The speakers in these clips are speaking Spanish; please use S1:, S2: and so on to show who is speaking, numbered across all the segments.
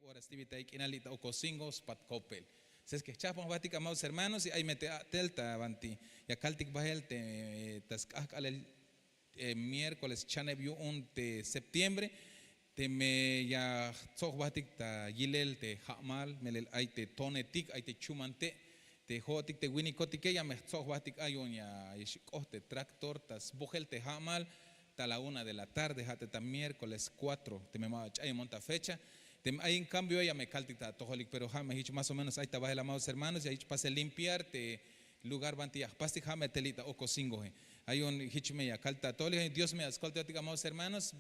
S1: horas tibita y kinalita o cosingos pat copel. Es que chapan batik amados hermanos y ahí mete telta avanti. Ya caltic bahel te tascaj al miércoles chanebiu un de septiembre te me ya soh batik ta yilel te hamal melel ay te tonetik ay te chumante te hotik te winikotik ya me soh batik ayon ya te tractor tas bogel te hamal ta la 1 de la tarde hasta ta miércoles 4 te me hay monta fecha. Ahí en cambio ella me caltita tojolik, pero me dicho más o menos ahí estaba el amados hermanos y ahí pase limpiar te lugar bantia pasti jame telita o cosingo hay un hichme ya calta tolik Dios me ascolta amados hermanos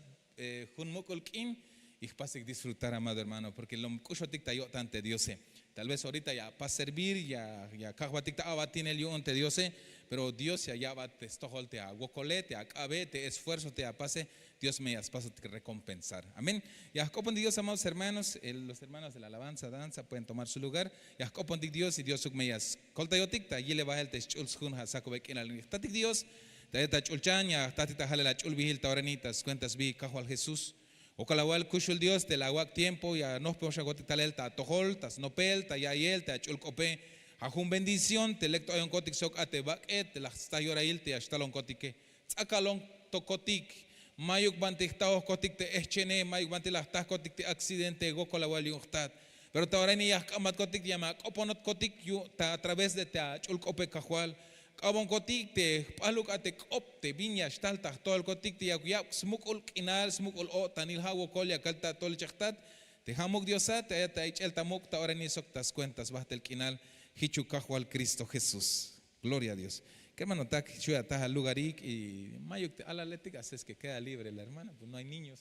S1: jun mukulkin y pase disfrutar amado hermano porque lo kushotik ta yo tante Dios tal vez ahorita ya para servir ya kahwatik ta abatin el yo ante Dios pero Dios ya va te estojol te aguacole te acabe te esfuerzo te apase Dios me paso que recompensar. Amén. Ya copan Dios, amados hermanos, los hermanos de la alabanza, danza pueden tomar su lugar. Ya copan Dios y Dios sugmeyas. Colta yotikta, y le va el techulz hun hasakobek en el tatik Dios. Taeta chulchan ya tatita jale la chulbihil taurenitas cuentas vi cajo al Jesús. O calawal kushul Dios te la wak tiempo ya no puedo shagotitalel ta tojol tas nopel ta ya yel ta chulcope. Ajun bendición te lecto ayon kotik sok ate baket te la stayorail te ashtalon kotike. Tsakalon tokotik. Mayuk bantik taos kotik te eschene, mayuk bantik las tas kotik te accidente go colawal yungtat. Pero ahora ni ya kamat kotik llama oponot kotik yu ta a través de ta chulcope cajual. Kabon kotik te paluk ate opte viña stalta todo el kotik te ya smukul kinal smukul o tanil hawo kolya kalta tol chaktat. Te hamuk diosat te ta el tamuk ta ahora ni sok tas cuentas basta el kinal hichu cajual Cristo Jesús. Gloria a Dios. Que hermano tak chuya ta lugarik y mayuk a la letica es que queda libre la hermana, pues no hay niños.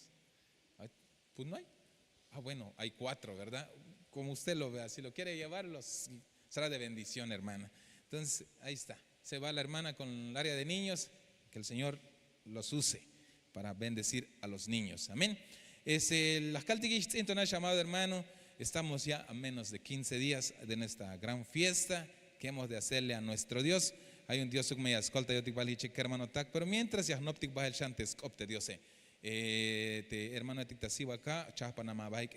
S1: Pues no hay. Bueno, hay 4, ¿verdad? Como usted lo vea, si lo quiere llevar será de bendición, hermana. Entonces, ahí está. Se va la hermana con el área de niños, que el Señor los use para bendecir a los niños. Amén. Las caltiquish entonces llamado hermano, estamos ya a menos de 15 días de nuestra gran fiesta que hemos de hacerle a nuestro Dios. Hay un Dios que me escolta yo te valiche que hermano tak, pero mientras ya no te va el chantes opte Dios te hermano te sigo acá chapana baik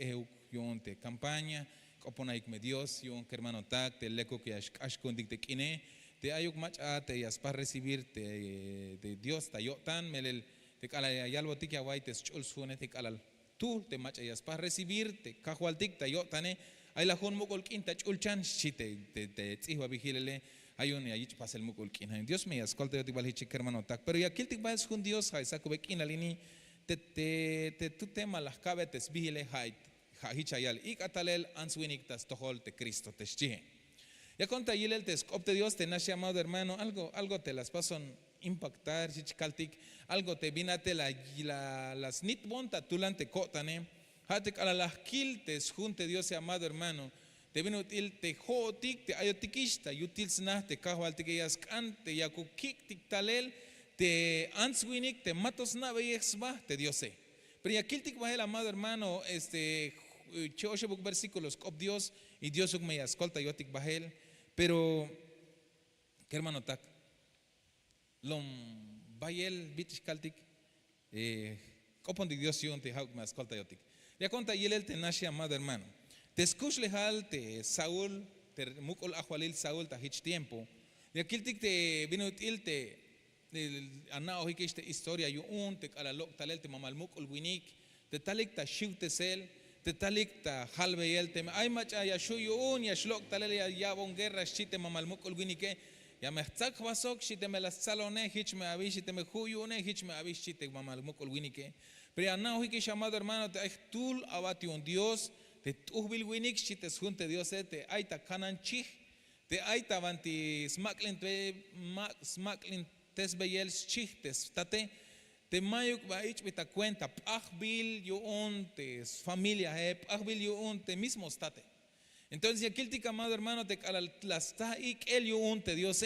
S1: yon te campaña oponaik me Dios yon que hermano tak te leco que ashkundik te kine te ayuk macha te yas para recibir de Dios ta yo tan melel te kala yalbo tik ya wai te chul sune te kala tú te macha yas para recibir te kajual tik ta yo tane ay la jun mukol quinta chulchan chite te tsiwa vigilele hay un y pasa el mukul kin Dios me escolta yo te valiche que hermano tak pero ya kil tik vas jun Dios hay saco bekin alini te tu tema las cabetes vigile hay hichayal y catalel answinik tas tohol te Cristo te chije ya conta yilel te escopte Dios te nace amado hermano algo te las pasan impactar chichkaltik algo te vinate las nit bonta tulante kotane hatek ala las kil te junte Dios amado hermano te vino util te jotik te ayotikista yutil snah te kahwal te yas kante yakukik tik talel te answinik te matos na veyexba te Diose. Pero ya kiltik va el amado hermano choshebuk versículos cop Dios y Dios me escolta yotik bajel pero que hermano tak lom bayel bitch kaltik copon de Dios yon te hauk me escolta yotik ya conta yelel te nashi amado hermano te escuch lejal te Saúl te mukol ajualil Saúl ta hich tiempo ya kiltik te vino util te anao hikiste historia yu te kalalok talel te mamalmuk ulwinik te talik ta shiutesel te talik ta halbeyel te ay macha ya shuyu ya shlok talel ya bon guerra shite mamalmuk ulwinike ya mehtzak vasok shite me las salone hich me avish te me huyune hich me avish shite mamalmuk ulwinike pero anao hikish amado hermano te tul abati un Dios te tuhbil winik shite junte Dios te aita kananchih te aita vanti smaklin tes beyel chichtes tate te mayuk baich bita cuenta pachbil yuon te familia pachbil yuon te mismo state entonces aquel tic amado hermano te las ta ik el yuon te Dios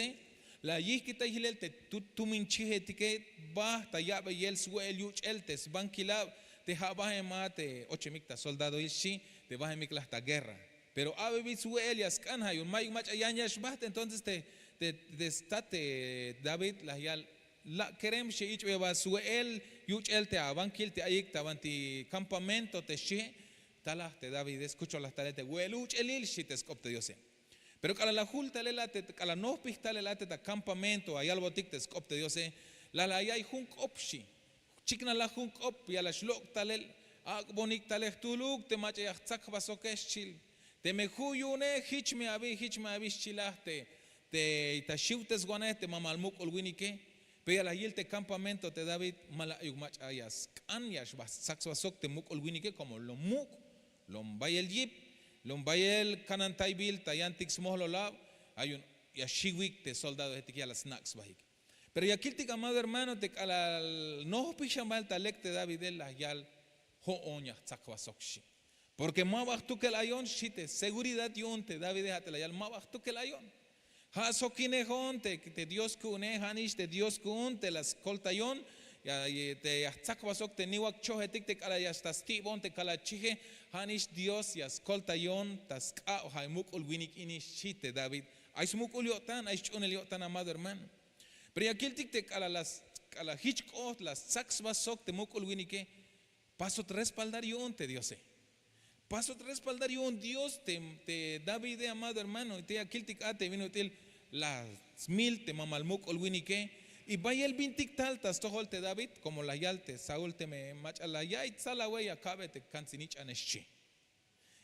S1: la yikita hilel te tu minchije tike ba ta ya beyel suel yuch el tes bankila te habaje mate ochemikta soldado ishi te baje mikla ta guerra pero ave bit suel yaskan hayun mayuk mach ayanyash basta entonces te state David la querem sheich eva suel yuch el te avankil te ayik tavanti campamento te she talaste David, escucho las talete, hueluch elil shitescopte Dios. Pero cala la julta le late, cala no pista le late ta campamento, hay algo tic tescopte Dios, la hay hunk opshi, chikna la hunk op, y a la shlok talel, bonik talek tuluk, te mache yachak basokeshil, te mejuyune, hitch me abi chilaste, te tashiutes guanete, mamalmuk olwinike, pero la yilte campamento te David mala yugmach ayas, anyas bas, saxwasok te muk olwinike como lo muk, lombay el yip, lombay kanantay bil, tayantix mohlo lab, hay un yashiwik te soldado etiquia las snacks bajik. Pero ya kiltik amado hermano, te al no pishamal talek te David el la yal ho onya saxwasokshi. Porque mabach tu que la yon shite, seguridad yon te David déjate la yal mabach tu que la yon. Ha sokinejon te Dios kune hanish te Dios kun te las koltayon ya te yatzakbasok te niwak chohetik te kala yastas tibon te kala chije hanish Dios yas koltayon tas ka o haimuk ulwinik inish shite David ais muk uliotan ais chuneliotan amado hermano pero ya kiltik te kala las kala hichkot las saxbasok te muk ulwinike paso respaldar yon te Dios paso respaldar yon Dios te David amado hermano te ya kiltik te vino til las mil te mamalmuk olwinike y vaya el bintik taltas tohol te David como la yalte Saúl te me mach la yait salaway acabe te kansinich aneshi.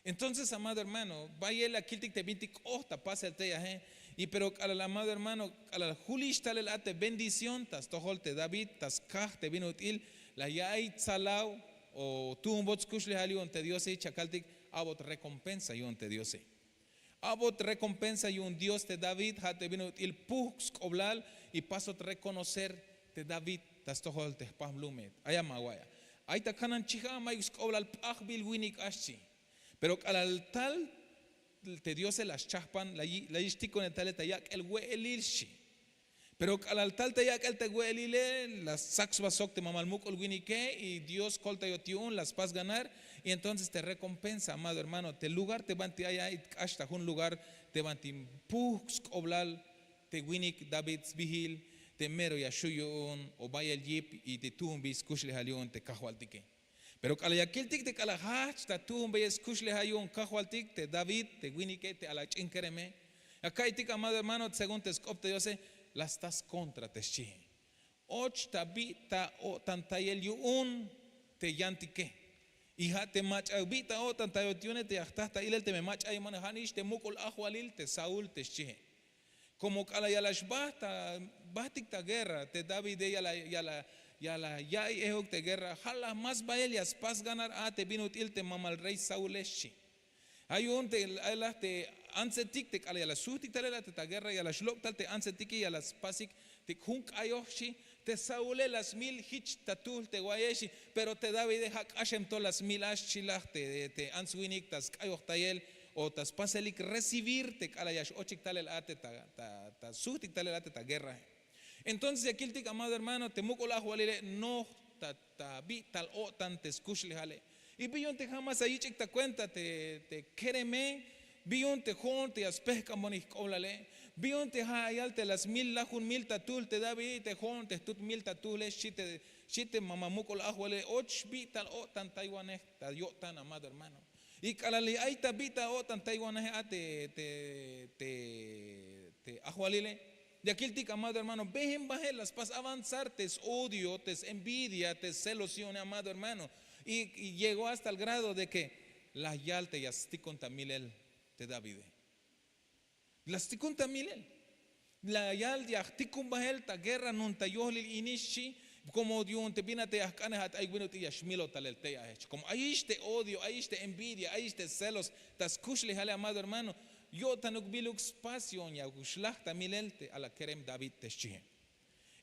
S1: Entonces amado hermano vaya el akiltik te bintik ohta pasa el te ya y pero al amado hermano al julish tal ate bendición tas tohol te David tas kah te vino til la yait salaw o tu un bots kushle halion te Dios y chakaltik abot recompensa yon te Dios abot recompensa y un Dios de David te vino el pux oblal y paso a reconocer de David tas tohol te pahlumet ayamawaya ay ta kanan chiha mayus oblal pahbil winik ashi pero al tal te Dios las chahpan la yistiko en tal tayak el welilshi pero al tal tayak el te welile las saxbasok te mamalmuk ol winike y Dios colta yotiun las pas ganar y entonces te recompensa amado hermano te lugar te banti allá hasta un lugar te banti pux oblal te winik David bihil te mero yashuyun o vaya el yip y te tumbis kushle halion te kahwaltike pero al yakiltik te kalahach ta tumbis kushle hayun kahwaltik te David te winike te ala chinkereme acá itik amado hermano según te scopte yo sé las tas contra te chi och tabita o tantayel yun te yantike hija te mach bita o tantayotione te hasta ilel te me mach ay manhanish te mukul ahwalil te Saúl te chi como kala yalash bahtik ta guerra te David ya ehok te guerra hala más baelias pas ganar te binutil te mamal rey Saúl eshi hay un te ansetik te kala yala sutik talela te ta guerra yala shlok tal te ansetik y yalas pasik te hunk ayoshi te Saúl las mil hich tatul te guayeshi pero te David deja kashem to las mil ashchilah te answinik tas kayoch tayel o tas paselik recibir te kala yash ochik talel ate ta sutik talel ate ta guerra entonces aquí el amado hermano te mukola hualile no ta bi tal o tan te skushli hale y billon te jamás ahí chik ta cuenta te kereme billon te hon te aspehka monik koblale billon te hayal te las mil lajun mil tatul te David te hon te tut mil tatules shite mamamukola huale och bi tal o tan taiwaneh ta yo tan amado hermano y kalali ay tabita o tan taiwaneh te ahualile de aquí el tic amado hermano vejen baje las pas avanzar te odio te envidia te celos amado hermano y llegó hasta el grado de que la yalte ya stikon tamilel te David las tikon tamilel la yal ya stikon bahel ta guerra nun ta yohlil inishi como Dios te viene te ascanes hat ay bueno te yashmilo talel te como ahí este odio ahí este envidia ahí este celos tas kushle hale amado hermano yo tanuk biluk espacio ya gushlach tamilelte a la kerem David te chihe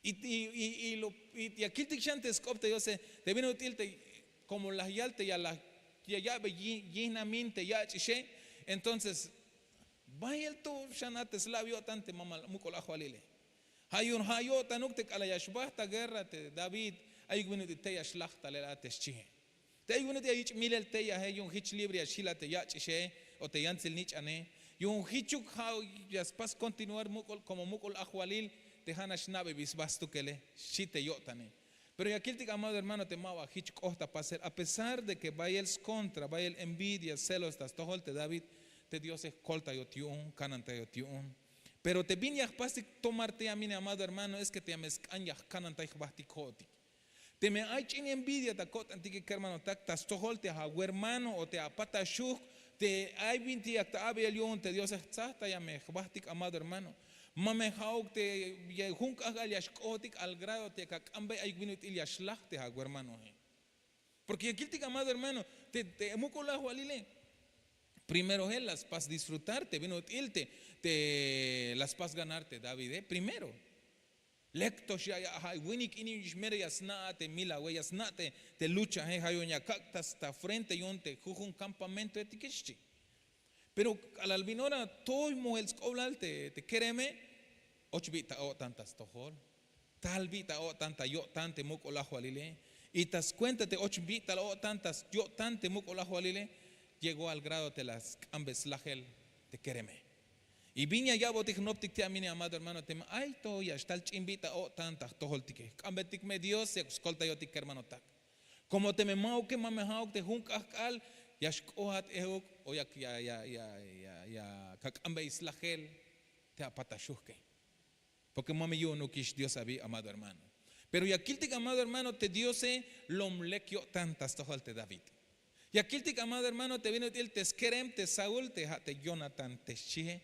S1: y aquí te chantes copte yo sé te viene utilte como la yalte ya la ya yinamente ya chihe entonces vaya el to shanate slavio tante mama mukolajo alile hayun hayo tanuk te kala yashbah ta guerra te David ay viene te yashlach talel te chihe te ay viene te yich milel te ya hayun hich libre ya shilate ya chihe o te yansil nich ane yung hichuk how yaspas continuar mukol como mukol ahwalil te hanash nabe bisbastu kele shite yotane Pero y aquí el amado hermano te mava hich kohta pasel, a pesar de que vaya el contra, vaya el envidia, celos, tas toholte David, te Dios es colta yo tiun, cananta yo tiun. Pero te vine a pastic tomarte a mi amado hermano, es que te ames anya cananta ich basticoti. Te me hay chin envidia ta cot antique que hermano tak tas toholte a hermano o te apata shuk, te hay vinti acta abelion, te Dios es tzata ya me bastic amado hermano. Mame hauk te hunk agal yashkotik al grado te kakambe ay vinut il yashlachte ha hermano. Porque aquí te amado hermano, te mucola walile. Primero él las pas disfrutarte, vinut ilte, te las pas ganarte, David, primero. Lectos ya hay winik ini mere yasnate mila we yasnate te lucha hayoña cactas ta frente yonte jujun campamento etiquechi. Pero al albinora todo el scoblal te quereme ochbita o tantas tojol talbita o tanta yo tante muco la jualile y tas cuéntate ochbita o tantas yo tante muco la jualile llegó al grado te las ambes la gel te quereme y viña ya botik noptik te amine amado hermano te ay to ya está el chimbita o tantas tojol tique ambetik me Dios se escolta yo tique hermano tak como te me mau que mame hauk te junk akal yashkohat ehuk o ya kakambe islahel te apatashuke porque mami yo no kish Dios había amado hermano pero ya kiltik amado hermano te Dios lomlekio tantas tojol te David ya kiltik amado hermano te vino el te skerem te Saúl te Jonathan te Shie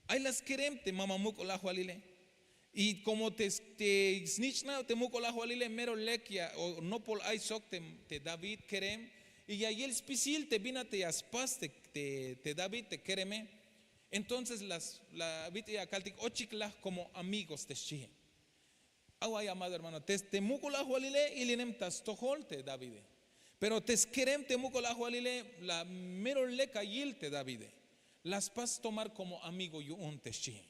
S1: hay las kerem te mamamuk la jualile y como te snitchna te muco la jualile mero lekia o no por ay sok te David kerem y ahí el especial te vino te aspas te David te quereme entonces la vite akaltik ochikla como amigos te shie agua amado hermano te muco la jualile y linem tas tohol te David pero te querem te muco la jualile la mero leka yil te David las pas tomar como amigo yo un te shie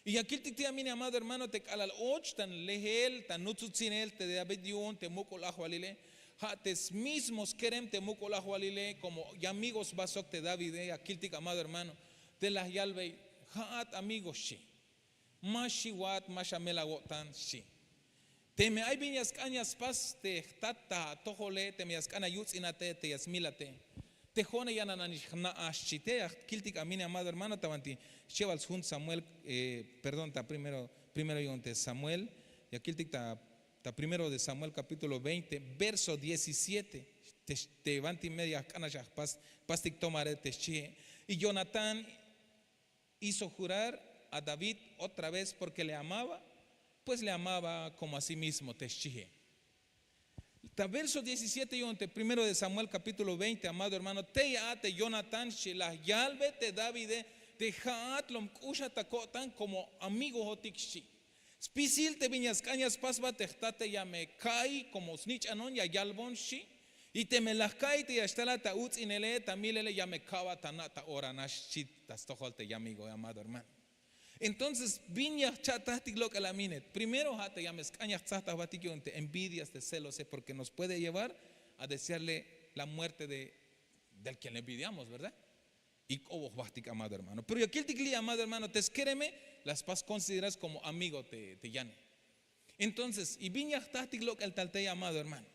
S1: y aquí te a mi amado hermano te calal och tan lehel tan nutzutzinel te David yo un te muco la jualile hates mismos querem te muco la jualile como y amigos basok te David aquiltik amado hermano te las yalve hat amigos shi mashi wat mashamela wotan shi te me hay viñas cañas pas te tata tojole te me ascana yuts inate te yasmilate te jone ya na ashite aquiltik amine amado hermano tavanti llevas jun Samuel perdón ta primero yonte Samuel y aquiltik ta primero de Samuel capítulo 20 verso 17 te vanti media cana ya pastik tomare te chie y Jonatán hizo jurar a David otra vez porque le amaba pues le amaba como a sí mismo te chie verso 17 yonte primero de Samuel capítulo 20 amado hermano te ate Jonatán la yalbe te David te jaat lom kusha takotan como amigo hotikshi Spisil te viñas cañas pasba te ya me cae como snitch anon ya yalbon shi y te me las cae te ya está la tautz inele tamilele ya me cava tanata oranash chit tas tojol te amigo amado hermano entonces viñas chatastic lo que la minet primero hate ya me cañas chatas batikio te envidias de celos porque nos puede llevar a desearle la muerte del que le envidiamos verdad y como bastic amado hermano pero aquí el tigli amado hermano te esquéreme las pas consideras como amigo te llane entonces y viña tastic lo que el tal te amado hermano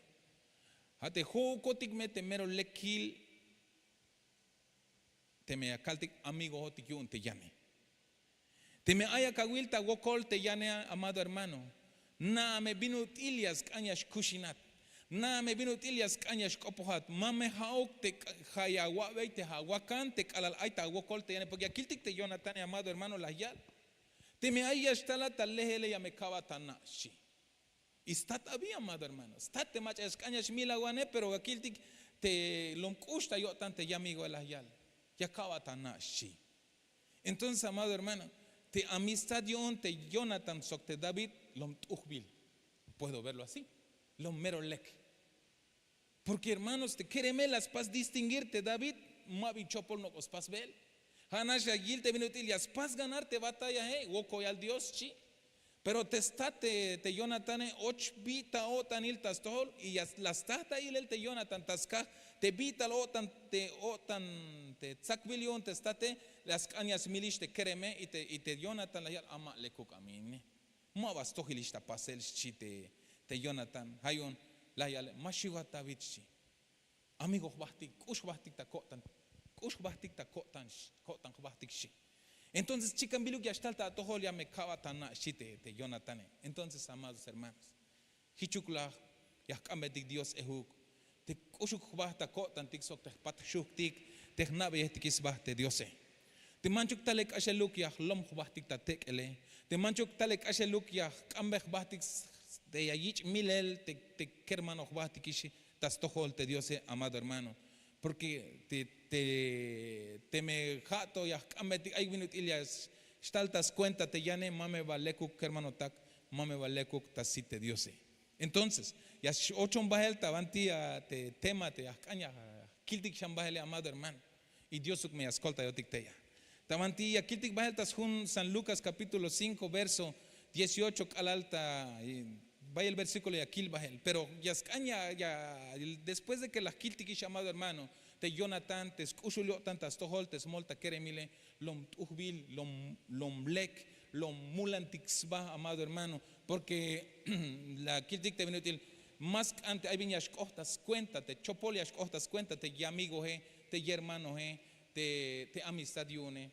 S1: hate jocotic me temero lekil te me acaltic amigo hotic yun te llame te me haya kawilta wokol te llane amado hermano na me binut ilias cañas kushinat na me vino tilias cañas copohat mame hauk te hayawa te hawakan te calal aita wokol te porque aquí te Jonathan amado hermano la yal te me haya estala talehele ya me kabatana shi está todavía amado hermano está te machas cañas milaguane pero aquí te lom custa yo tante ya amigo la yal ya kabatana shi entonces amado hermano te amistad yo te Jonathan sok te David lom tuhbil puedo verlo así lom mero lek porque hermanos te quereme las pas distinguirte David mavi chopol no os pas vel hanash agil te vinutil yas pas ganarte batalla woko al Dios chi pero te está te Jonathan och bita o tanil tastol y las tata il te Jonathan taska te bita o tan te tsakvilion te estate las cañas milish te quereme y te Jonathan la ama le kukamine ma vas tohilista pasel chi te te Jonathan hayon la yale mashigata vitchi amigos bastik kush bastik ta kotan kush bastik ta kotan bastik shi. Entonces chikambilu que hasta ta tohol ya me kavatana shite te Jonathan. Entonces amados hermanos hichukla ya kamedik Dios ehuk te kushuk basta kotan tik sok te pat shuktik te nabe tikis baste Diose. Te manchuk talek asheluk ya lom bastik ta tekele. Te manchuk talek asheluk ya kambeh bastik te yayich milel te kermano bastikishi tas tohol te Diose amado hermano. Porque te me jato ya kametik ay minut ilias staltas cuenta te llane mame valekuk hermano tak mame valekuk tasite Diose. Entonces, ya 8 bahel tavanti te tema te akaña kiltik shambahele amado hermano. Y Dios me escolta yo tikteya. Tavanti ya kiltik bahel tas hun San Lucas capítulo 5 verso 18 alalta vaya el versículo ya kil bahel, pero ya escaña ya después de que la kiltik amado hermano te Jonathan te escuchulio tantas tohol te smolta keremile lom tuhbil lom lek lom mulantixba amado hermano, porque la kiltik te vinutil más ante hay viñas costas cuenta te chopolias costas cuenta te amigo te hermano te amistad yune.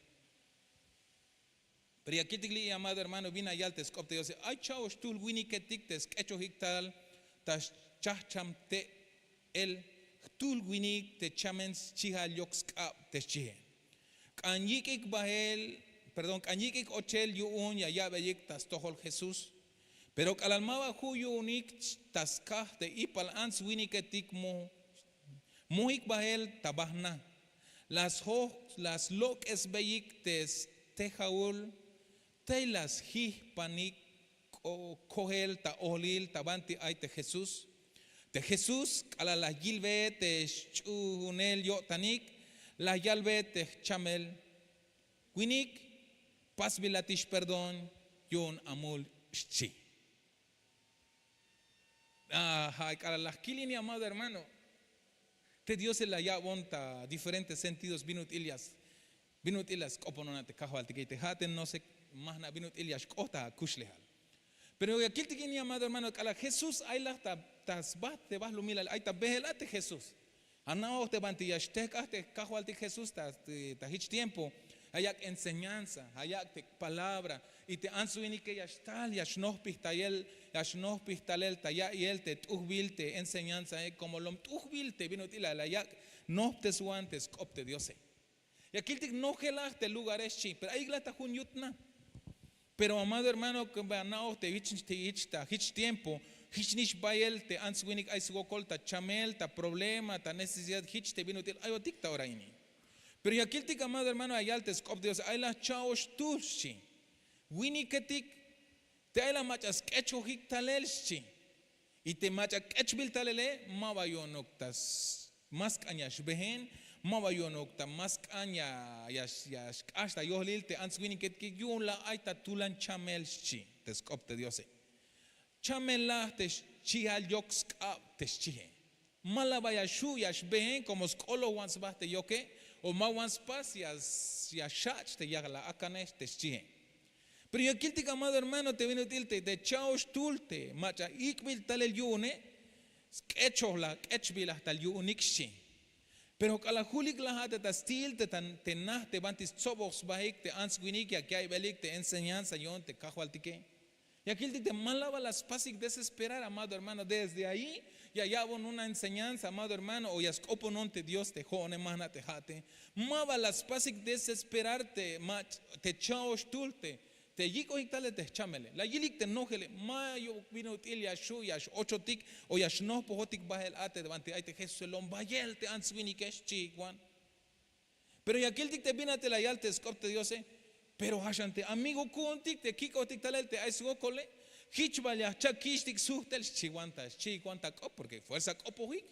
S1: Pero ya kiltik amado hermano vina yaltes copte yo se ay chao stul wini ketik te sketcho hiktal tas chacham te el tul wini te chamens chiha yoxka te chihe kanyikik bahel perdón kanyikik ochel yuun ya yabeyik tas tohol Jesús. Pero kalalmaba huyo unik taskah te ipal ans winiketik muhik bahel tabahna las lok es beyik tes tejaul te las panik kohel ta olil tabanti ay te Jesús. Te Jesús ala la yilbe te chunel yo tanik la yalbe te chamel winik pasbilatish perdón yon amul chi. A la kilini amado hermano, te Dios se la ya bonta diferentes sentidos binut ilias kopononate kahwal te haten no sé más na binut ilias kota kushlehal. Pero aquí te quiere amado hermano, a la Jesús hay la tasbat te vas lumila hay ta behelate Jesús. Anao te bantiyash te kahwal te Jesús ta hich tiempo. Hayak enseñanza, hayak te palabra y te ansuini que yashtal yashnoh pistalel ta ya y el te tuhbilte enseñanza como lom tuhbilte vino tila la yak no te suantes copte Dios. Y aquí te no gelaste lugares chi, pero ahí glata jun yutna. Pero amado hermano que banao te hich tiempo hich nish bayel te ansuini ay sugokol ta chamel ta problema ta necesidad hich te vino tila ayo tikta oraini. Pero y aquí te amado hermano ayaltes cop Dios ay la chaos turchi wini ketik te ay la machas kecho hiktalelchi y te macha kechbil talele mawayonoktas mas cañas behen mawayonokta mas caña yash hasta yohlil te ans wini ketik yun la aita tulan chamelchi te scop de Dios chamela te chial yox te chihe malabaya shu yash behen como skolo once baste yoke o mawans pas ya shach te yagla akanesh te chihe. Pero yo aquí te amado hermano te vino tilte te chaos tulte macha ikbil tal el yune sketcho la sketchbil hasta el yunikshi. Pero kala hulik la hata ta stil te nah te bantis sobos baik te ansguinik ya que hay belik te enseñanza yon te kahualtike. Y aquí te malaba las pasik desesperar amado hermano desde ahí ya yabon una enseñanza amado hermano o ya skopononte Dios te jone mana te jate mava las pasik desesperarte mach te chaos tulte te yiko hiktale te chamele la yilik te nojele mayo vino til ya shu ya 8 tik o ya no pohotik bahel ate devante ay te Jesús el ombayel te answini kesh chikwan. Pero ya aquel tik te binate la yal te skopte Dios pero hashante amigo kuntik te kiko tik talel te ay sugokole hichvaya chakishtik suhtel chihuanta cop porque fuerza copojic.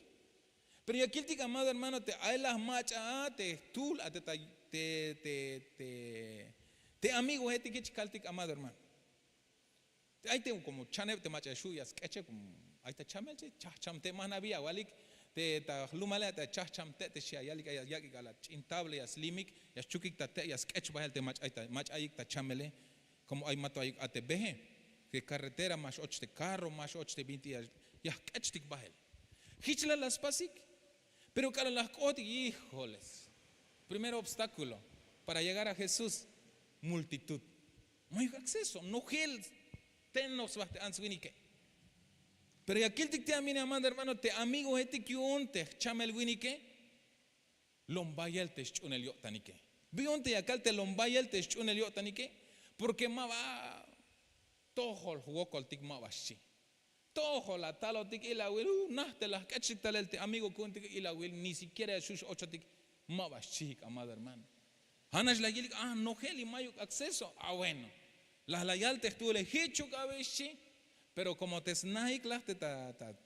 S1: Pero y aquí el amado hermano te hay las machas te tul te amigo este que chicaltic amado hermano. Ahí te como chanev te macha shuyas keche como ahí te chamel chacham te manavia walik te ta lumale te chacham te shia yalik yaki gala intable ya slimik ya chukik te ya sketch bahel te mach ahí ta chamele como hay mato ahí ate behe. que carretera más 8 de carro, más 8 de 20 ya kachtik bahel. Hichla las pasik, pero cara las cotik, híjoles. Primer obstáculo para llegar a Jesús, multitud. No hay acceso, no gel, tenos bastante answinike. Pero aquí el te amina amado hermano, te amigo este que un te chamel winike, lombayel te chunel yo tanike. Bionte acá te lombayel te chunel yo tanike, porque ma va todo jugó con tic ma va chi. Todo la talo tic y la will, nah te las cachik tal el amigo con tic y la will, ni siquiera sus 8 tic ma va chi, amado hermano. Hanas la gilik, no gel y mayo acceso, bueno. Las layal te estuvo el hecho cabechi. Pero como te snaik las te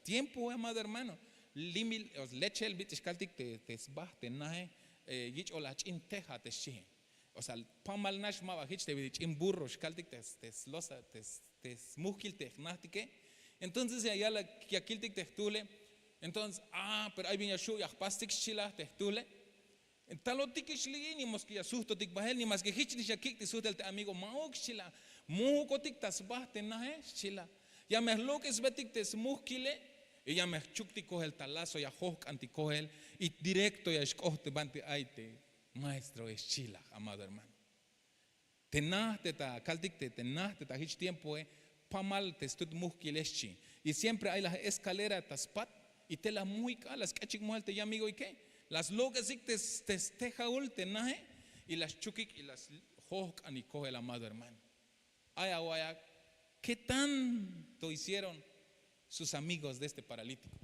S1: tiempo, amado hermano, limil os leche el bit iskaltik te sbah te nae yich o la chin teja te shi. O sea, pamal nash ma bajich te bit in burro iskaltik te slosa te smukil te nahtike. Entonces ya la kiakiltik te tule. Entonces, pero ahí viene shu ya pastik shila te tule. En talotik shli ni mos que ya susto tik bahel ni mas que hich ni shakik te suhtel te amigo maok shila. Mu kotik tasbah te nae shila. Ya me lo que es betik te smuskile y ya me chukti coge el talazo ya hok anticoge y directo ya escoge bante aite maestro es chila, amado hermano. Tenahte ta kaltik te tenahte ta hich tiempo pamal te stud muskilechi y siempre hay la escalera taspat y te la muy calas kachik muelte ya amigo y qué las locas te tejaul te nahe y las chukik y las hok anticoge el amado hermano. Ay awaya. ¿Qué tanto hicieron sus amigos de este paralítico?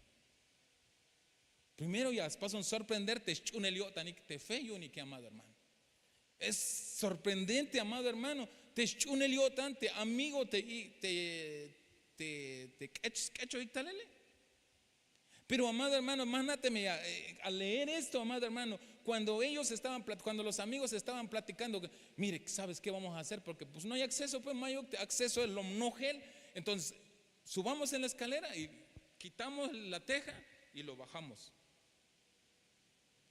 S1: Primero ya pasan sorprenderte, te feo ni que amado hermano. Es sorprendente, amado hermano, te te amigo te cacho dictalele. Pero amado hermano, mándate a leer esto, amado hermano, cuando los amigos estaban platicando, mire, ¿sabes qué vamos a hacer? Porque pues no hay acceso, pues mayo, acceso el lomnogel. Entonces, subamos en la escalera y quitamos la teja y lo bajamos.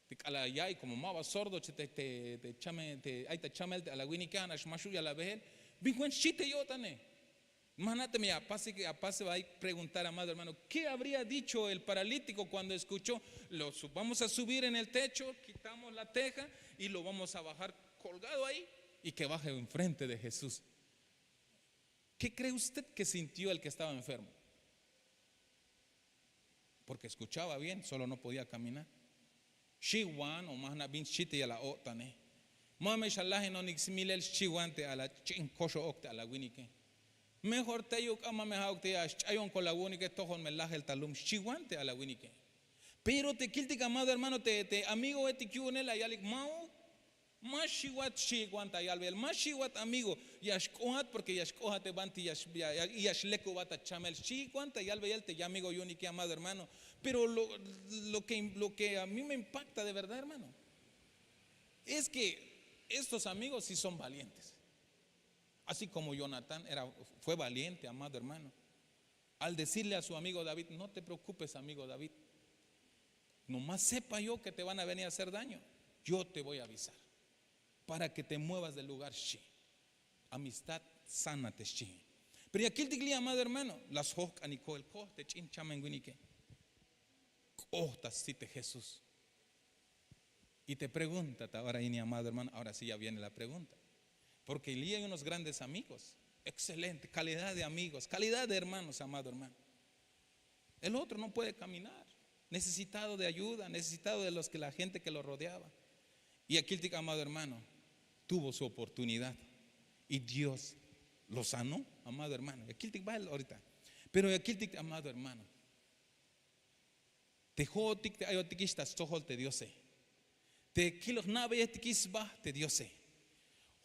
S1: Y como maba sordo, te chame a la winicana, a la vejel, vincuan chite yo tane. Imagínate, apase va a preguntar, amado hermano, ¿qué habría dicho el paralítico cuando escuchó? Vamos a subir en el techo, quitamos la teja y lo vamos a bajar colgado ahí y que baje enfrente de Jesús. ¿Qué cree usted que sintió el que estaba enfermo? Porque escuchaba bien, solo no podía caminar. Shiwan o más bin chite a la otane. Mame shalaje no nixmilel shiwante a la chinkosho octe a la winike. Mejor te yo ama mejor te ayon con la winike tojon melaje el talum shiwante a la winike. Pero te kiltik amado hermano te amigo etikyunela yalik mau más shiwat shiwanta yalbel más shiwat amigo yashkohat porque yashkohat te banti yashleko bata chamel shiwanta yalbel te amigo yunike amado hermano. Pero lo que a mí me impacta de verdad, hermano, es que estos amigos sí son valientes. Así como Jonatán fue valiente, amado hermano, al decirle a su amigo David, no te preocupes, amigo David, nomás sepa yo que te van a venir a hacer daño, yo te voy a avisar para que te muevas del lugar. Amistad sana te. Pero aquí el tigli, amado hermano, las hok aniko el ko te chin chamenguinique. Cite Jesús. Y te pregunta ahora, mi amado hermano, ahora sí ya viene la pregunta. Porque allí hay unos grandes amigos, excelente, calidad de amigos, calidad de hermanos, amado hermano. El otro no puede caminar, necesitado de ayuda, necesitado de la gente que lo rodeaba. Y aquí el amado hermano tuvo su oportunidad y Dios lo sanó, amado hermano. Aquí el va ahorita. Pero aquí el amado hermano. Te jotik te ayotikistas tohol te diose. Te kilos nave etikisba te diose.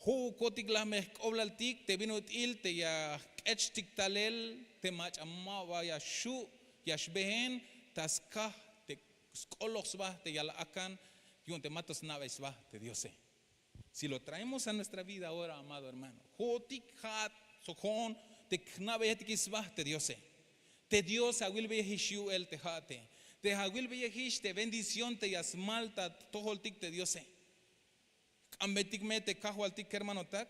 S1: Ho kotik la meh oblaltik te vino il te ya echtik talel te mach amawa ya shu ya shbehen taskah te skoloxba te yala akan yun te matos naves ba te diose. Si lo traemos a nuestra vida ahora, amado hermano, jotik hat sojon te nave etikisba te diose. Te Dios awil behishu el te hate. Te hawil behish te bendición te yasmalta tohol tik te diose. Ambetik me te kajo al tik hermano tak.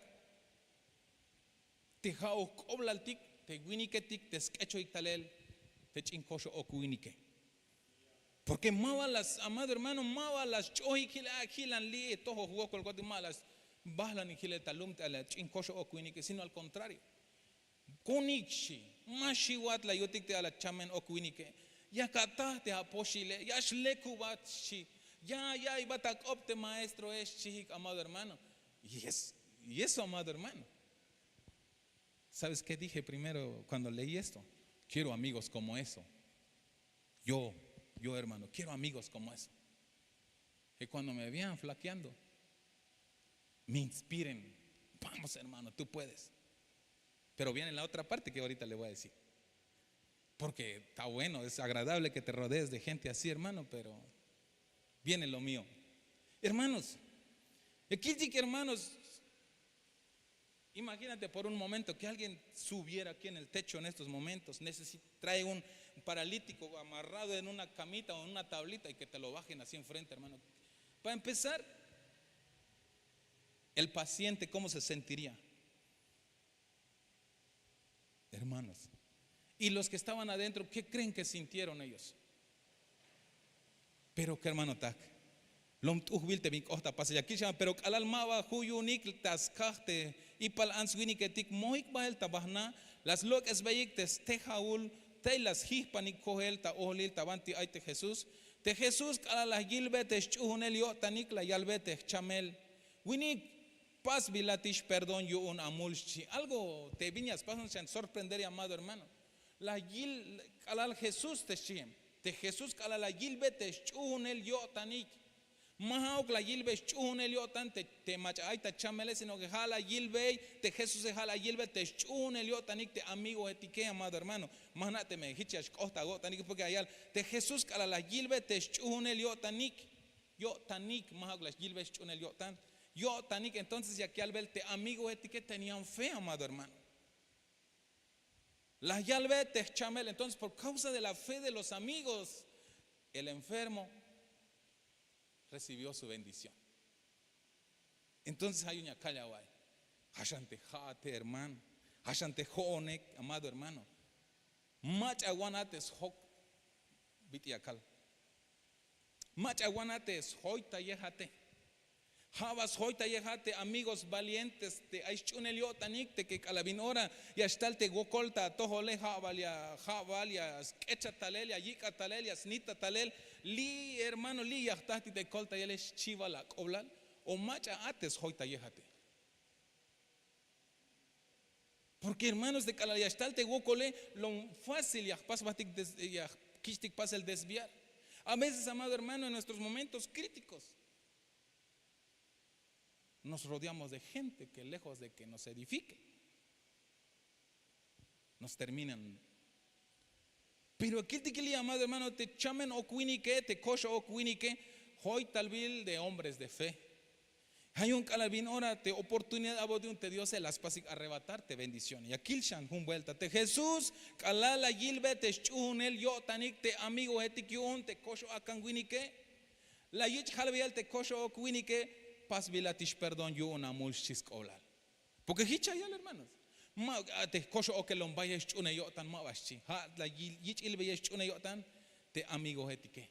S1: Te hao kobla al tik te winiketik te sketcho iktalel te chinkosho okuinike. Porque las, amado hermano, las choy kilan li toho jugó con malas bahlan y kile talum ala chinkosho okuinike, sino al contrario. Kunikshi, mashiwat la yotik te ala chamen okuinike. Ya kata te aposhile, ya shlekubatshi, ya ibatak opte maestro es chihik, amado hermano. Y eso, amado hermano. ¿Sabes qué dije primero cuando leí esto? Quiero amigos como eso. Yo hermano, quiero amigos como eso. Que cuando me vean flaqueando, me inspiren. Vamos hermano, tú puedes. Pero viene la otra parte que ahorita le voy a decir. Porque está bueno, es agradable que te rodees de gente así, hermano, pero viene lo mío. Hermanos, hermanos, imagínate por un momento que alguien subiera aquí en el techo en estos momentos, trae un paralítico amarrado en una camita o en una tablita y que te lo bajen así enfrente, hermano. Para empezar, el paciente, ¿cómo se sentiría? Hermanos, y los que estaban adentro, ¿qué creen que sintieron ellos? Pero que hermano tak, pero al alma huyunik taskarte y pal answini que tik moik bael tabahna las lok es beik tejaul te las hispanik kohel ta olil tabanti ay te Jesús ala la gilbe te chunel yo tanik la yalbe te chamel winik pas bilatish perdón yo un amulchi algo te viñas pasan sin sorprender, amado hermano. La gil ala Jesús te chiem te Jesús ala la gilbe te chunel yo tanik Mahauk la yilbe chune liotan te machay ta chamele sino que jala yilbe te Jesús se jala yilbe te chune liotanik te amigo etique, amado hermano. Manate me hichas costa gotanik porque allá te Jesús cala la yilbe te chune liotanik yo tanik mahauk la yilbe chune liotan yo tanik. Entonces ya que al ver te amigo etique tenían fe, amado hermano. La yalbe te chamel, entonces por causa de la fe de los amigos el enfermo recibió su bendición. Entonces hay una calla guay. Hashante jate, hermano. Hashante jonek, amado hermano. Mach aguanates hok bitiakal. Mach aguanates hoita yejate. Habas hoita yejate, amigos valientes te aichunelio tanik te que calabinora y hasta te gokolta tohole javalia sketcha talelia yika talelia snita talel li hermano li yahtati te kolta yeles chivala koblal o macha ates hoita yejate. Porque hermanos de calalia hasta te gokole lo fácil ya pas batik ya kistik pasa el desviar. A veces, amado hermano, en nuestros momentos críticos nos rodeamos de gente que lejos de que nos edifique, nos terminan. Pero aquí te quería, amado hermano, te chamen o cuinique, te cocho o cuinique, hoy talvil de hombres de fe. Hay un calabín ahora te oportunidad a de un te Dios se las pasa arrebatarte bendición. Y aquí shan un vuelta te Jesús, calala gilbe te chunel yo tanik te amigo etikiun te cocho a canguinique, la yich halviel te cocho o cuinique. Pas bilatish perdón yo una mulchis koblal. Porque hicha ya hermanos. Ma te cocho o que lombaya chune yo tan ma bashi. Ha la yich ilbe chune yo tan te amigo etique.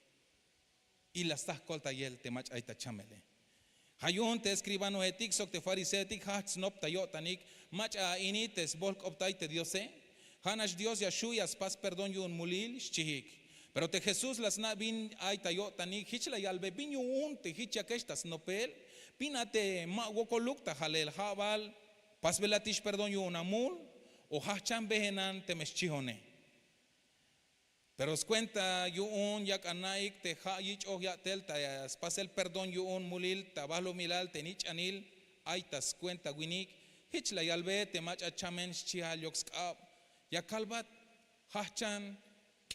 S1: Y las tas colta yel te mach aita chamele. Hayun te escribano etik sok te farisetik ha snop ta yo tanik mach a inites bolk optai te diose. Hanash Dios yashuyas pas perdón yo un mulil chihik. Pero te Jesús las na bin aita yo tanik hichla yalbe bin yo un te hicha que estas nopel. Pínate ma wokolukta halel habal pas velatish perdón yo unamul o hachan behenan te meschihone. Pero os cuenta yo un yak anaik te hayich o yatel ta pas el perdón yo un mulil tabalo milal te nich anil aitas cuenta winik hich la yalbe te mach achamen chihal yokskab ya kalbat hachan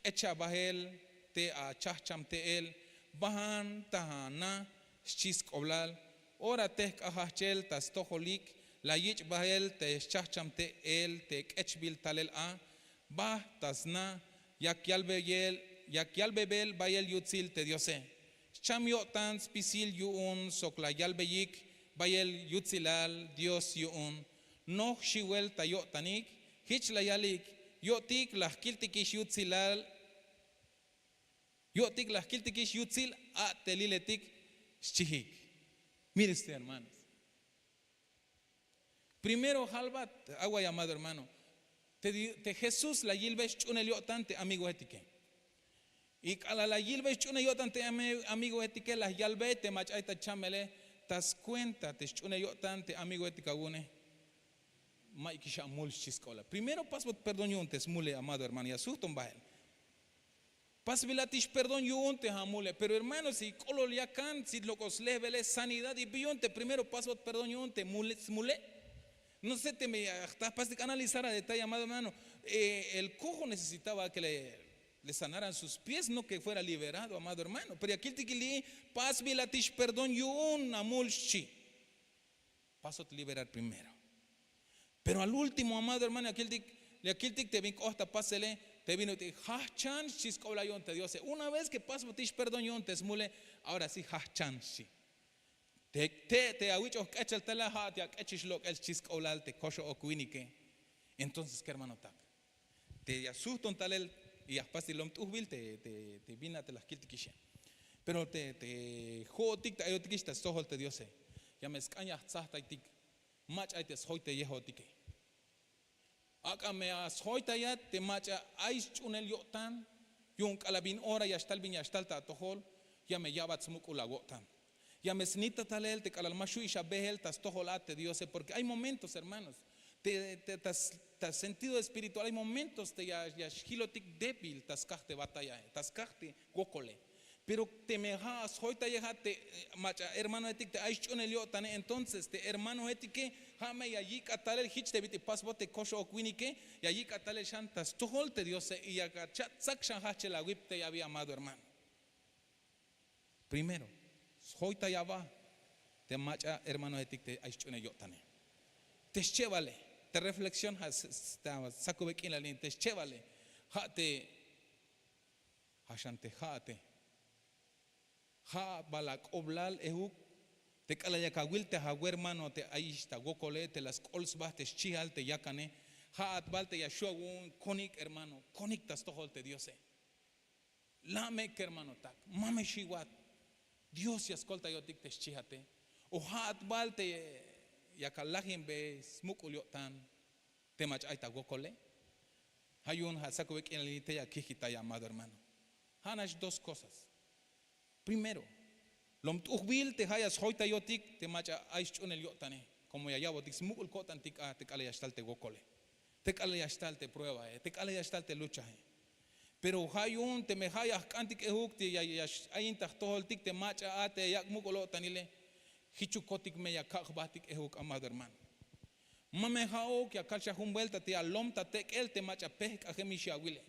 S1: echa bahel te a chacham te el bahan tahana chis koblal. Ora te kahachel tas toholik la yich bahel te chacham te el te echbil talel a bah tasna yakyal bebel bayel yutzil te diose chamyo tan spisil yuun sokla yalbeyik bayel yutzilal Dios yuun no shiwel tayo tanik hich la yalik, yo tik las kiltikish yutzilal, yo tik las kiltikish yutzil a teliletik shihik. Mire usted, hermanos. Primero, halbat, agua llamado hermano. Te Jesús la yilbesh chune liotante amigo etique. Y a la yilbesh chune liotante amigo etique, las yalbete machaita chamele, tas cuenta, te chune liotante amigo etica une. Maikisha mul chiskola. Primero, paso perdón yuntes, mule, amado hermano, y asuston bael. Pasbilatish perdón yunte hamule, pero hermano, si cololiacan, si locos leveles, sanidad y billonte, primero paso perdón yunte, mule. No sé, te me estás para analizar a detalle, amado hermano. El cojo necesitaba que le sanaran sus pies, no que fuera liberado, amado hermano. Pero aquí te pasbilatish perdón yun amulchi. Paso a liberar primero. Pero al último, amado hermano, aquí te vino hasta pásele. Te vino y te hachan chiskola yonte Dios. Una vez que paso tish perdón yonte smule, ahora sí hachan sí. Te awicho kachal tela hat ya kachish lok el chiskola te kosho okuinike. Entonces, ¿qué hermano tak? Te asuston talel y aspasti lom tuhbil te vina te las kiltikishe. Pero te jotik te ayotikish te sohol te Dios. Ya me escaña tzahta itik. Mach ay te soy te yehotike. Acá me asoita ya te macha ais chunel yotan yung kalabin ora ya estal bin ya estal ta tohol ya me yabat smuk ulagotan ya me snita talel te kalal mashu isha behel tas toholate Dios porque hay momentos hermanos tas sentido espiritual hay momentos te ya hilotik débil tas kahte batalla tas kahte gokole pero te me has hoita ya te macha hermano etik te ais chunel yotan entonces te hermano etik Hame y allí catale el hitch de biti pasbote kosho okwinike y allí catale shantas toholte Dios y agachat sakshan hache la wipte ya había amado hermano. Primero, hoita ya va te macha hermano etik te aichune yotane. Te chevale, te reflexión has saco bekin la lin te chevale hate hashante hate ha balak oblal ehuk te cala ya kawil te hawer hermano te aishta gokole te las cols ba te chihal te yakane ha atbal te yashua un konik hermano konik tas tohol te Dios la me que hermano tak mame shiwat Dios ya escolta yo tik te chihate o ha atbal te yakalahim be smukul yotan te mach aita gokole hayun ha sakubek en el te ya kihita llamado hermano hanash dos cosas primero Lom tuhbil te hayas hoita yotik te macha aish chunel yotane como ya yabotik smukul kotan tik te kale yastal te gokole te kale yastal te prueba te kale yastal te lucha pero hayun te me hayas kantik ehuk te ya ayin tahtohol tik te macha ate yak mukolo tanile hichukotik me ya kakbatik ehuk amado hermano mame haok ya kalcha humvelta te alom ta tek el te macha pek ahemisha wile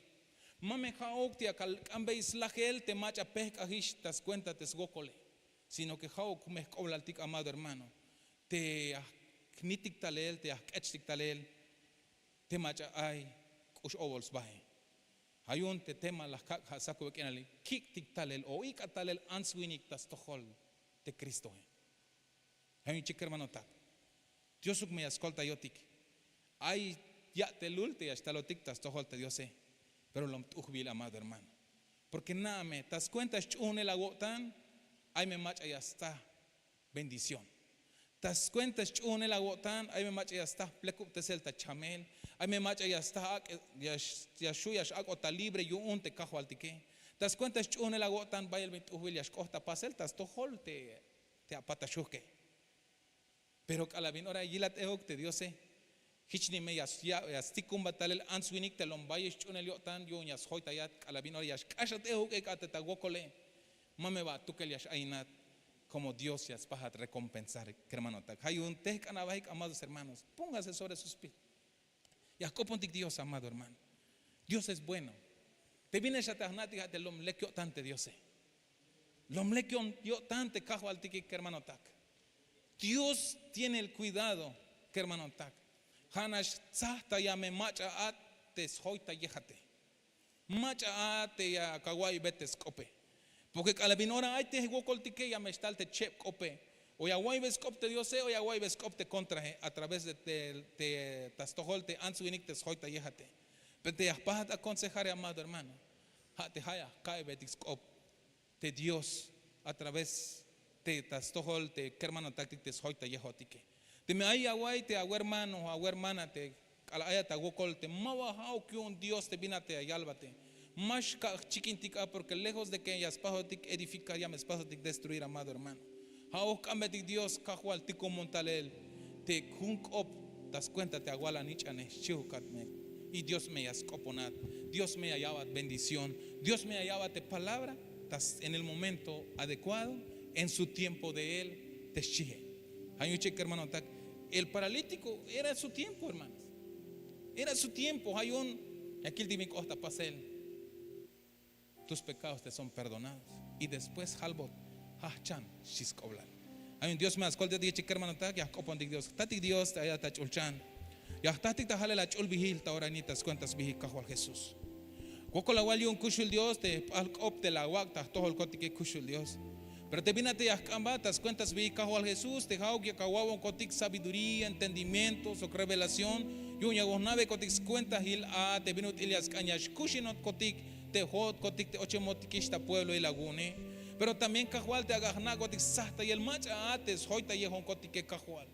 S1: mame haok te akal ambe islahel te macha pek ahish tas cuenta tes gokole sino que how me coblaltik amado hermano te knitik talel te akechtik talel te macha ay kush ovols bahe hayun te tema las saco bekenali kiktik talel o ikatalel answinik tas tohol te Cristo hayun chik hermano tak Diosuk me ascolta yotik ay ya te lulte hasta lotik tas tohol te Dios pero lom tuhbil amado hermano porque nada me tas cuentas chune la gotan ay me macha ya está bendición. Tas cuentas chune la gotan, ay me macha ya está plekup te selta chamel, ay me macha ya está ya shuyash agota libre yo un te cajo altike. Tas cuentas chune la gotan vaya el 20 yash costa pasel tas tohol te apatashuke. Pero calabin ora yilat ehok te Dios hichni me yastikum batalel answinik te lombayes chune liotan yo yas hoita yat calabin ora yash kashat ehok ekate tagokole. Mame va tú que le ainat como Dios ya es para recompensar, hermano. Hay un tek anabahik, amados hermanos. Póngase sobre sus pies. Ya copontik Dios, amado hermano. Dios es bueno. Te viene esa tajnatica de lom lekio tante Dios. Lom lekio yo tante cajo altiki, hermano tak. Dios tiene el cuidado, hermano tak. Hanash tzahta ya me macha ates hoita yejate. Macha ate ya kawai betes kope. Porque calabinora ay te gokol tike ya me stalte chep kope O ya guay bescopte Dios o ya guay bescopte contra a través de tastojolte ansuinik te hoita yejate. Pero te yaspahat aconsejar, amado hermano. Te haya cae betiscop de Dios a través de tastojolte que hermano táctic te hoita yejotike. Te me hay aguay te agua hermano agua hermana te alaya te aguacolte mawa hao que un Dios te vinate ayálvate. Más chiquintica porque lejos de que ellas pajotic edificar ya me pajotic destruir, amado hermano. Hao cambetic Dios cajual tico montalel te junk op das cuenta te aguala nichane chihucatme y Dios me yascoponat, Dios me hallaba bendición, Dios me hallaba te palabra tas en el momento adecuado, en su tiempo de él te chije. Hay un cheque hermano, el paralítico era su tiempo, hermanos, era su tiempo. Hay un aquí el divino costa pasel, tus pecados te son perdonados y después halbot hachan shiskoblan. Hay un Dios más, ¿cuál te dice que hermano tak? Ya copon Dios, tatik Dios te haya tachulchan. Ya tatik tajale la chul vigil ta oranitas cuentas vigil cajual Jesús. Coco la wali un kushul Dios te alcop te la wak ta todo el cotique kushul Dios. Pero te vinate ya cambatas cuentas vigil cajual Jesús te hau que caguabo cotic sabiduría, entendimiento, so revelación. Yo ya nave cotic cuentas hil a te vinut ilias cañas kushinot cotic te hot cotic te ochemotikista pueblo y lagune. Pero también cajual te agajna gotik sahta y el macha ates hoita yehon kotik que cajual.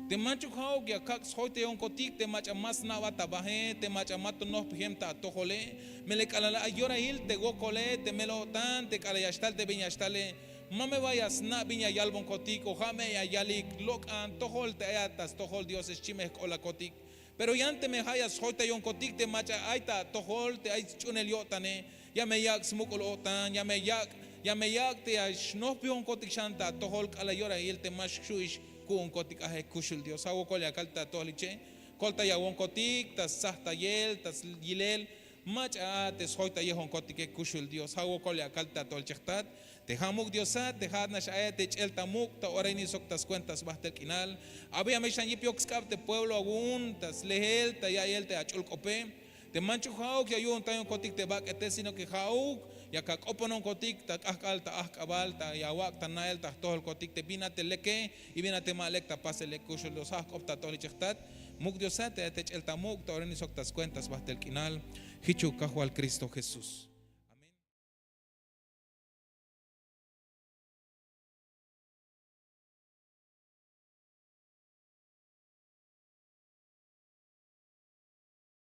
S1: Te macho hau que cax hoita yehon kotik te macha más navata baje te macha mato no pjemta tojole me le calala ayora hil te gokole te melo tan te calayastal te viñastale mame vayas na viña yalbon kotik o jame ya yalik lokan tojol te ayatas tojol Dios es chimeh kola kotik. Pero ya ante me hayas hoita yehon kotik te macha aita tojol te ay chunel yotane ya me yak smukol otan ya me yak te no pion kotik shanta tohol kala yora y el te más shuish kun kotik ahe kushul Dios hago kolya kalta tohliche kolta ya won kotik tas sahta yel tas yilel macha te hoita yehon kotik kushul Dios hago kolya kalta tolchechtat te hamuk Diosat te hadna shae te chelta muk ta oreni sok tas cuentas bahtel kinal había me shan yipiox kap te pueblo agun tas lehel ta ya el te achul kope te manchu hauk ya yun tayon kotik te bak ete sino que hauk ya kak oponon kotik ta akal ta akabal ta ya wak ta nael ta tohol kotik te binate leke y binate malek ta pase le kushul los hak opta toli chechtat muk Diosate te chelta muk ta oreni sok tas cuentas bahtel kinal hichu kahu al Cristo Jesús.